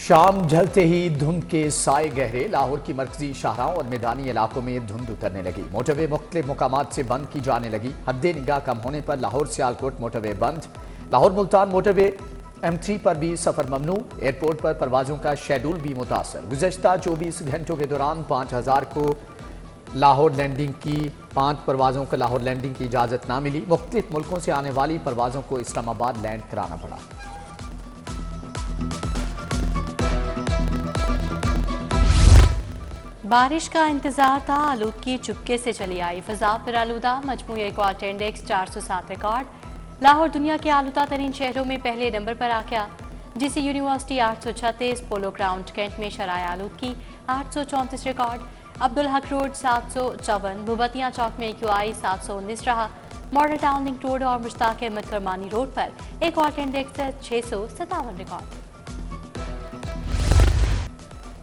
شام ڈھلتے ہی دھند کے سائے گہرے، لاہور کی مرکزی شاہراہوں اور میدانی علاقوں میں دھند اترنے لگی۔ موٹر وے مختلف مقامات سے بند کی جانے لگی۔ حد نگاہ کم ہونے پر لاہور سیالکوٹ موٹر وے بند۔ لاہور ملتان موٹر وے M3 پر بھی سفر ممنوع۔ ایئرپورٹ پر پروازوں کا شیڈول بھی متاثر۔ گزشتہ 24 گھنٹوں کے دوران 5000 کو لاہور لینڈنگ کی 5 پروازوں کو لاہور لینڈنگ کی اجازت نہ ملی۔ مختلف ملکوں سے آنے والی پروازوں کو اسلام آباد لینڈ کرانا پڑا۔ بارش کا انتظار تھا، آلودگی چپکے سے چلی آئی۔ فضا پر آلودہ، مجموعی کوالٹی انڈیکس 407 ریکارڈ۔ لاہور دنیا کے آلودہ ترین شہروں میں پہلے نمبر پر آ گیا۔ جی سی یونیورسٹی 836، پولو گراؤنڈ کینٹ میں شرائع آلودگی 834 ریکارڈ۔ عبدالحق روڈ 754، بھوبتیاں چوک میں QI 719 رہا۔ ماڈل ٹاؤن لنک روڈ اور مشتاق احمد کرمانی روڈ پر ایک کوالٹی انڈیکس 657 ریکارڈ۔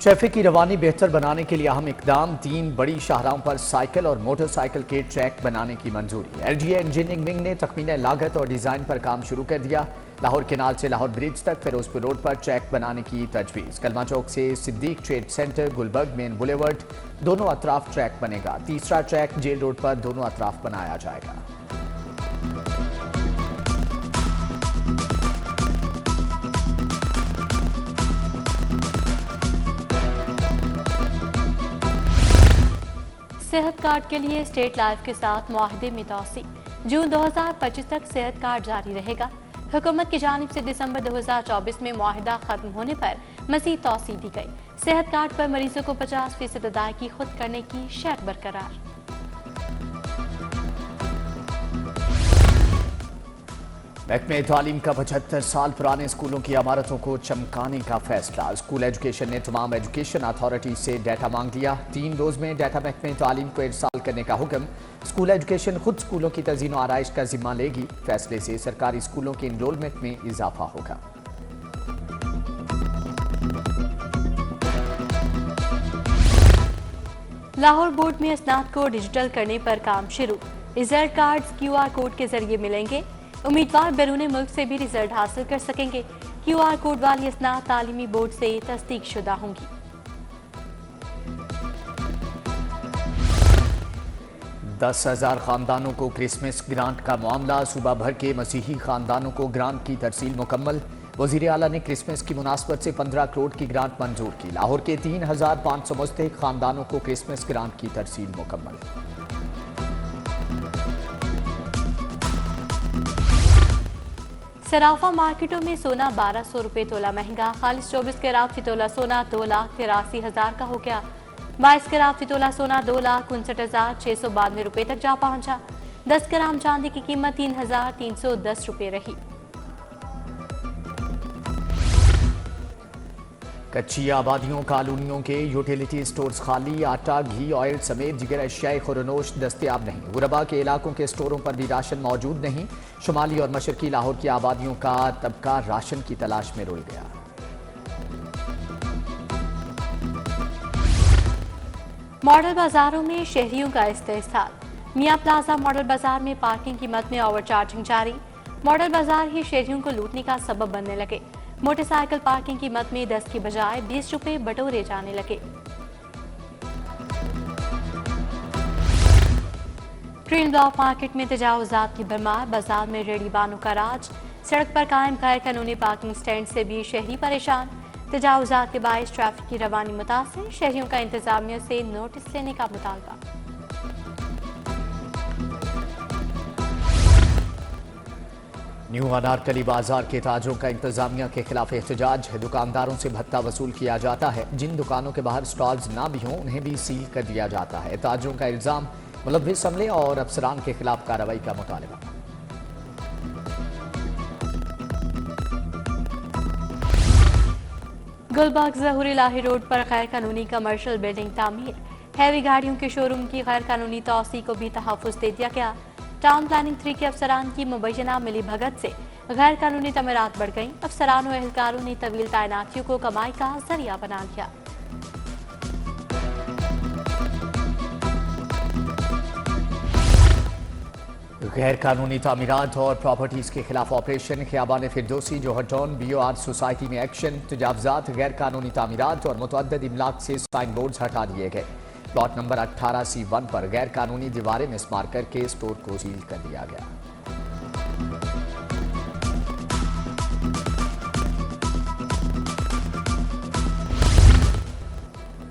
ٹریفک کی روانی بہتر بنانے کے لیے اہم اقدام، 3 بڑی شاہراہوں پر سائیکل اور موٹر سائیکل کے ٹریک بنانے کی منظوری۔ LGA انجینئرنگ ونگ نے تخمینہ لاگت اور ڈیزائن پر کام شروع کر دیا۔ لاہور کینال سے لاہور برج تک فیروز پور روڈ پر ٹریک بنانے کی تجویز۔ کلمہ چوک سے صدیق ٹریڈ سینٹر گلبرگ مین بولیورڈ دونوں اطراف ٹریک بنے گا۔ تیسرا ٹریک جیل روڈ پر دونوں اطراف بنایا جائے گا۔ صحت کارڈ کے لیے اسٹیٹ لائف کے ساتھ معاہدے میں توسیع۔ جون 2025 تک صحت کارڈ جاری رہے گا۔ حکومت کی جانب سے دسمبر 2024 میں معاہدہ ختم ہونے پر مزید توسیع دی گئی۔ صحت کارڈ پر مریضوں کو 50% ادائیگی خود کرنے کی شرط برقرار۔ محکمہ تعلیم کا 75 سال پرانے اسکولوں کی عمارتوں کو چمکانے کا فیصلہ۔ اسکول ایجوکیشن نے تمام ایجوکیشن اتھارٹی سے ڈیٹا مانگ لیا۔ 3 روز میں ڈیٹا محکمہ تعلیم کو ارسال کرنے کا حکم۔ اسکول ایجوکیشن خود اسکولوں کی تزئین و آرائش کا ذمہ لے گی۔ فیصلے سے سرکاری اسکولوں کے انرولمنٹ میں اضافہ ہوگا۔ لاہور بورڈ میں اسناد کو ڈیجیٹل کرنے پر کام شروع۔ رزلٹ کارڈز QR کوڈ کے ذریعے ملیں گے۔ امیدوار بیرون ملک سے بھی رزلٹ حاصل کر سکیں گے۔ QR کوڈ والی اسناد تعلیمی بورڈ سے تصدیق شدہ ہوں گی۔ 10,000 خاندانوں کو کرسمس گرانٹ کا معاملہ۔ صوبہ بھر کے مسیحی خاندانوں کو گرانٹ کی ترسیل مکمل۔ وزیر اعلیٰ نے کرسمس کی مناسبت سے 15 کروڑ کی گرانٹ منظور کی۔ لاہور کے 3,500 مستحق خاندانوں کو کرسمس گرانٹ کی ترسیل مکمل۔ صرافہ مارکیٹوں میں سونا 1200 روپے تولہ مہنگا۔ خالص 24 کیرات فی تولہ سونا 2,83,000 کا ہو گیا۔ 22 کیرات فی تولہ سونا 2,59,692 روپے تک جا پہنچا۔ 10 گرام چاندی کی قیمت 3,310 روپے رہی۔ کچی آبادیوں کالونیوں کے یوٹیلیٹی سٹورز خالی۔ آٹا، گھی، آئل سمیت دیگر اشیاء خورنوش دستیاب نہیں۔ غربا کے علاقوں کے سٹوروں پر بھی راشن موجود نہیں۔ شمالی اور مشرقی لاہور کی آبادیوں کا طبقہ راشن کی تلاش میں رول گیا۔ ماڈل بازاروں میں شہریوں کا استحصال۔ میاں پلازا ماڈل بازار میں پارکنگ قیمت میں اوور چارجنگ جاری۔ ماڈل بازار ہی شہریوں کو لوٹنے کا سبب بننے لگے۔ موٹر سائیکل پارکنگ قیمت میں 10 کی بجائے 20 روپے بٹورے جانے لگے۔ گرین بلاک مارکیٹ میں تجاوزات کی بھرمار۔ بازار میں ریڑھی بانوں کا راج۔ سڑک پر قائم غیر قانونی پارکنگ سٹینڈ سے بھی شہری پریشان۔ تجاوزات کے باعث ٹریفک کی روانی متاثر۔ شہریوں کا انتظامیہ سے نوٹس لینے کا مطالبہ۔ نیو انارکلی بازار کے تاجروں کا انتظامیہ کے خلاف احتجاج۔ دکانداروں سے بھتہ وصول کیا جاتا ہے۔ جن دکانوں کے باہر سٹالز نہ بھی ہوں انہیں بھی سیل کر دیا جاتا ہے۔ تاجروں کا الزام، ملوث عملے اور افسران کے خلاف کارروائی کا مطالبہ۔ گلبرگ ظہور الہی روڈ پر غیر قانونی کمرشل بلڈنگ تعمیر۔ ہیوی گاڑیوں کے شو روم کی غیر قانونی توسیع کو بھی تحفظ دے دیا گیا۔ ٹاؤن پلاننگ 3 کے افسران کی مبینہ ملی بھگت سے غیر قانونی تعمیرات بڑھ گئیں۔ افسران و اہلکاروں نے طویل تعیناتیوں کو کمائی کا ذریعہ بنا لیا۔ غیر قانونی تعمیرات اور پراپرٹیز کے خلاف آپریشن خیابان فردوسی جوہر ٹاؤن BOR سوسائٹی میں ایکشن تجاوزات غیر قانونی تعمیرات اور متعدد املاک سے سائن بورڈز ہٹا دیے گئے پلاٹ نمبر 18C1 پر غیر قانونی دیواریں مسمار کر کے اسٹور کو سیل کر دیا گیا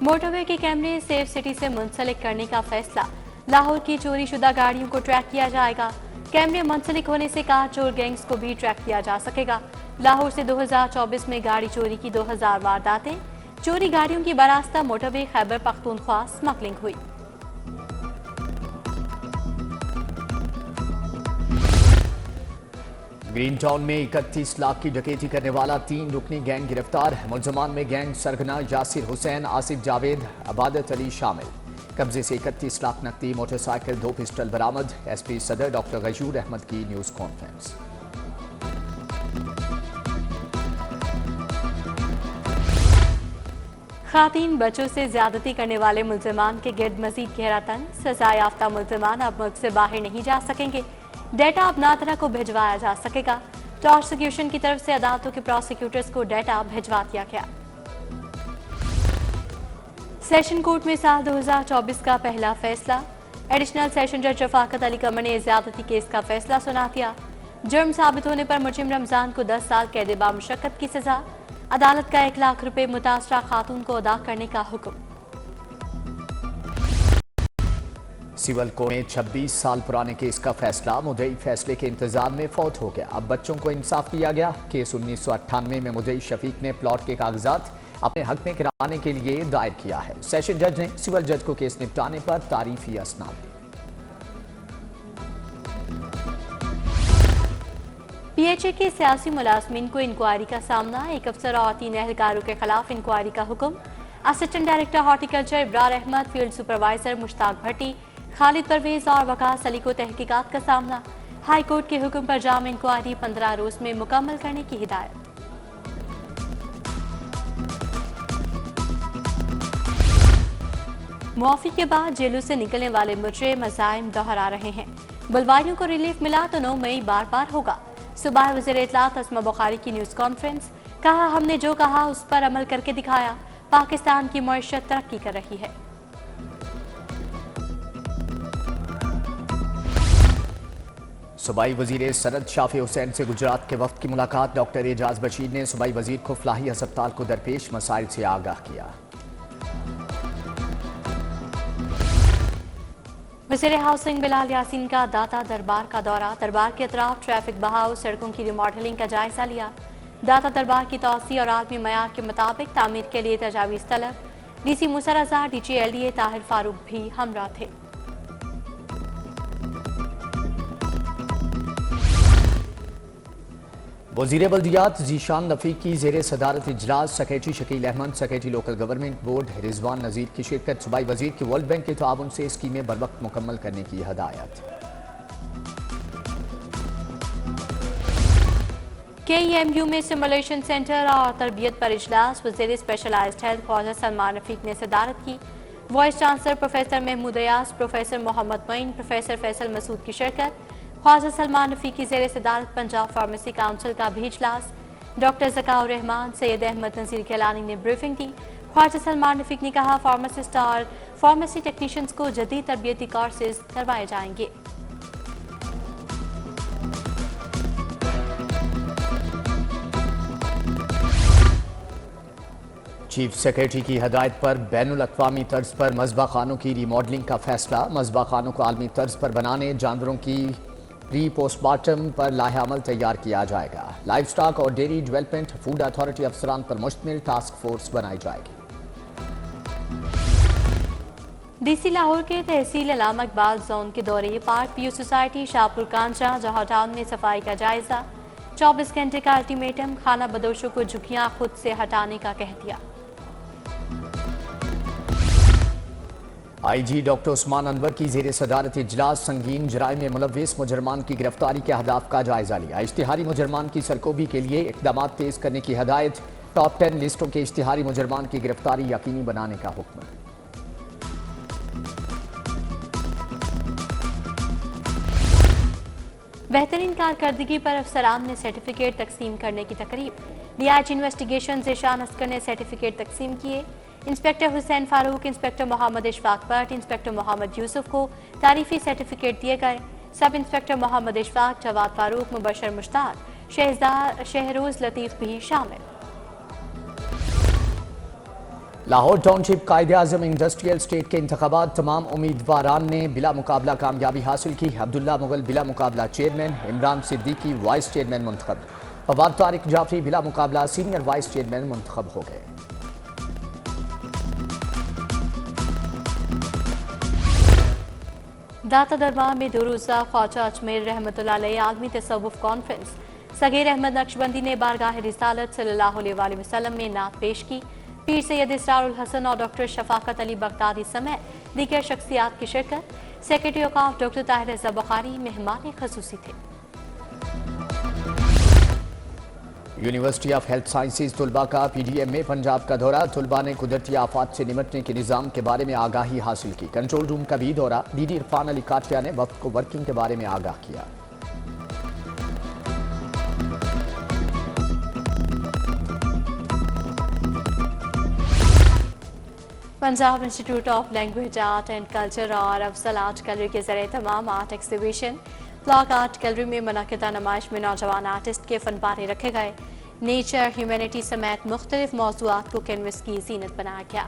موٹر وے کے کیمرے سیف سٹی سے منسلک کرنے کا فیصلہ لاہور کی چوری شدہ گاڑیوں کو ٹریک کیا جائے گا کیمرے منسلک ہونے سے کار چور گینگز کو بھی ٹریک کیا جا سکے گا لاہور سے 2024 میں گاڑی چوری کی 2000 وارداتیں چوری گاڑیوں کی براستہ موٹر وے خیبر پختونخوا سمگلنگ ہوئی گرین ٹاؤن میں 31 لاکھ کی ڈکیتی کرنے والا 3 رکنی گینگ گرفتار ملزمان میں گینگ سرگنا یاسر حسین آصف جاوید عبادت علی شامل قبضے سے 31 لاکھ نقدی موٹر سائیکل 2 پسٹل برآمد SP صدر ڈاکٹر غیور احمد کی نیوز کانفرنس خواتین بچوں سے زیادتی کرنے والے ملزمان کے گرد مزید گہرا تنگ سزا یافتہ ملزمان اب ملک سے باہر نہیں جا سکیں گے ڈیٹا اب نادرا کو بھجوایا جا سکے گا پروسیکیوشن کی طرف سے عدالتوں کے پروسیکیوٹرز کو ڈیٹا بھجوا دیا گیا سیشن کورٹ میں سال 2024 کا پہلا فیصلہ ایڈیشنل سیشن جج رفاقت علی قمر نے زیادتی کیس کا فیصلہ سنا دیا جرم ثابت ہونے پر مجرم رمضان کو 10 سال قید بامشقت کی سزا عدالت کا 1 لاکھ روپے متاثرہ خاتون کو ادا کرنے کا حکم سول کورٹ میں 26 سال پرانے کیس کا فیصلہ مدعی فیصلے کے انتظار میں فوت ہو گیا اب بچوں کو انصاف دیا گیا کیس 1998 میں مدعی شفیق نے پلاٹ کے کاغذات اپنے حق میں کرانے کے لیے دائر کیا ہے سیشن جج نے سول جج کو کیس نپٹانے پر تعریفی اسناد دی PHA کے سیاسی ملازمین کو انکوائری کا سامنا ایک افسر اور 3 اہلکاروں کے خلاف انکوائری کا حکم اسسٹنٹ ڈائریکٹر ہارٹیکلچر ابرار احمد فیلڈ سپروائزر مشتاق بھٹی خالد پرویز اور وقاص علی کو تحقیقات کا سامنا ہائی کورٹ کے حکم پر جامع انکوائری 15 روز میں مکمل کرنے کی ہدایت معافی کے بعد جیلوں سے نکلنے والے مجرم عزائم دہرا رہے ہیں بلواریوں کو ریلیف ملا تو 9 مئی بار بار ہوگا صبح وزیر اطلاعات اسما بخاری کی نیوز کانفرنس کہا ہم نے جو کہا اس پر عمل کر کے دکھایا پاکستان کی معیشت ترقی کر رہی ہے صوبائی وزیر سرحد شافی حسین سے گجرات کے وفد کی ملاقات ڈاکٹر اعجاز بشیر نے صوبائی وزیر کو فلاحی ہسپتال کو درپیش مسائل سے آگاہ کیا وزیر ہاؤسنگ بلال یاسین کا داتا دربار کا دورہ دربار کے اطراف ٹریفک بہاؤ سڑکوں کی ریماڈلنگ کا جائزہ لیا داتا دربار کی توسیع اور عالمی معیار کے مطابق تعمیر کے لیے تجاویز طلب DC موسیٰ رضا DG LDA طاہر فاروق بھی ہمراہ تھے وزیر بلدیات ذیشان رفیق کی زیر صدارت اجلاس secretary Shakeel Ahmed secretary local government board Rizwan Nazir کی شرکت صوبائی وزیر کی ورلڈ بینک کے تعاون سے اسکیمیں بروقت مکمل کرنے کی ہدایت KEMU میں سیمولیشن سینٹر اور تربیت پر اجلاس وزیر اسپیشلائزڈ ہیلتھ خواجہ سلمان رفیق نے صدارت کی vice chancellor professor Mahmood Ayaz professor Muhammad Moin professor Faisal Masood کی شرکت خواجہ سلمان رفیق کی زیر صدارت پنجاب فارمیسی کونسل کا بھی اجلاس ڈاکٹر ذکاء الرحمان سید احمد نذیر کیلانی نے بریفنگ دی خواجہ سلمان رفیق نے کہا فارماسسٹ اور فارمیسی ٹیکنیشینز کو جدید تربیتی کورسز کروائے جائیں گے چیف سیکریٹری کی ہدایت پر بین الاقوامی طرز پر مذبح خانوں کی ریماڈلنگ کا فیصلہ مذبح خانوں کو عالمی طرز پر بنانے جانوروں کی پری پوسٹ مارٹم پر لائحہ عمل تیار کیا جائے گا لائف سٹاک اور ڈیری ڈیولپمنٹ فوڈ اتھارٹی افسران پر مشتمل ٹاسک فورس بنائی جائے گی DC لاہور کے تحصیل علامہ اقبال زون کے دورے پارک پیو سوسائٹی شاہپور کانچا جوہر ٹاؤن میں صفائی کا جائزہ 24 گھنٹے کا الٹیمیٹم خانہ بدوشوں کو جھکیاں خود سے ہٹانے کا کہہ دیا IG ڈاکٹر عثمان انور کی زیر صدارت اجلاس سنگین جرائم میں ملوث مجرمان کی گرفتاری کے اہداف کا جائزہ لیا اشتہاری مجرمان کی سرکوبی کے لیے اقدامات تیز کرنے کی ہدایت ٹاپ 10 لسٹوں کے اشتہاری مجرمان کی گرفتاری یقینی بنانے کا حکم بہترین کارکردگی پر افسران نے سرٹیفکیٹ تقسیم کرنے کی تقریب، DIG انویسٹیگیشن ذیشان اسکر نے سرٹیفکیٹ تقسیم کیے۔ Inspector Hussain Farooq, inspector Muhammad Ashfaq Butt, inspector Muhammad Yousuf کو تعریفی سرٹیفکیٹ دیے گئے۔ سب انسپکٹر محمد اشفاق، جواد فاروق، مبشر مشتاق، شہروز لطیف بھی شامل۔ لاہور ٹاؤن شپ قائد اعظم انڈسٹریل اسٹیٹ کے انتخابات تمام امیدواران نے بلا مقابلہ کامیابی حاصل کی۔ عبداللہ مغل بلا مقابلہ chairman, Imran Siddiqui vice chairman منتخب، فواد طارق جعفری بلا مقابلہ سینئر وائس چیئرمین منتخب ہو گئے۔ داتا دربار میں 2 روزہ خواجہ اجمیر رحمۃ اللہ علیہ عالمی تصوف کانفرنس، صغیر احمد نقشبندی نے بارگاہ رسالت صلی اللہ علیہ وآلہ وسلم میں نعت پیش کی۔ پیر سید اسرار الحسن اور ڈاکٹر شفاقت علی بغدادی سمیت دیگر شخصیات کی شرکت۔ سیکرٹری اوقاف ڈاکٹر طاہر رضا بخاری مہمان خصوصی تھے۔ یونیورسٹی آف ہیلتھ سائنسز طلباء کا PDM میں پنجاب کا دورہ، طلباء نے قدرتی آفات سے نمٹنے کے نظام کے بارے میں آگاہی حاصل کی۔ کنٹرول روم کا بھی دورہ، DD عرفان علی کاٹیا نے وفد کو ورکنگ کے بارے میں آگاہ کیا۔ Punjab institute of language art and culture اور افضل آرٹ گیلری کے زیر اہتمام art exhibition block art gallery میں منعقدہ نمائش میں نوجوان آرٹسٹ کے فن پارے رکھے گئے۔ نیچر، ہیومینٹی سمیت مختلف موضوعات کو کینوس کی زینت بنایا گیا۔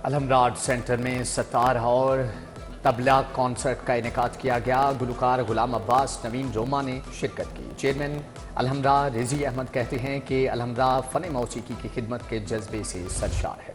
الحمرا آرٹ سینٹر میں ستار اور طبلہ کانسرٹ کا انعقاد کیا گیا۔ گلوکار غلام عباس، نوین روما نے شرکت کی۔ چیئرمین الحمرا رضی احمد کہتے ہیں کہ الحمرا فن موسیقی کی خدمت کے جذبے سے سرشار ہے۔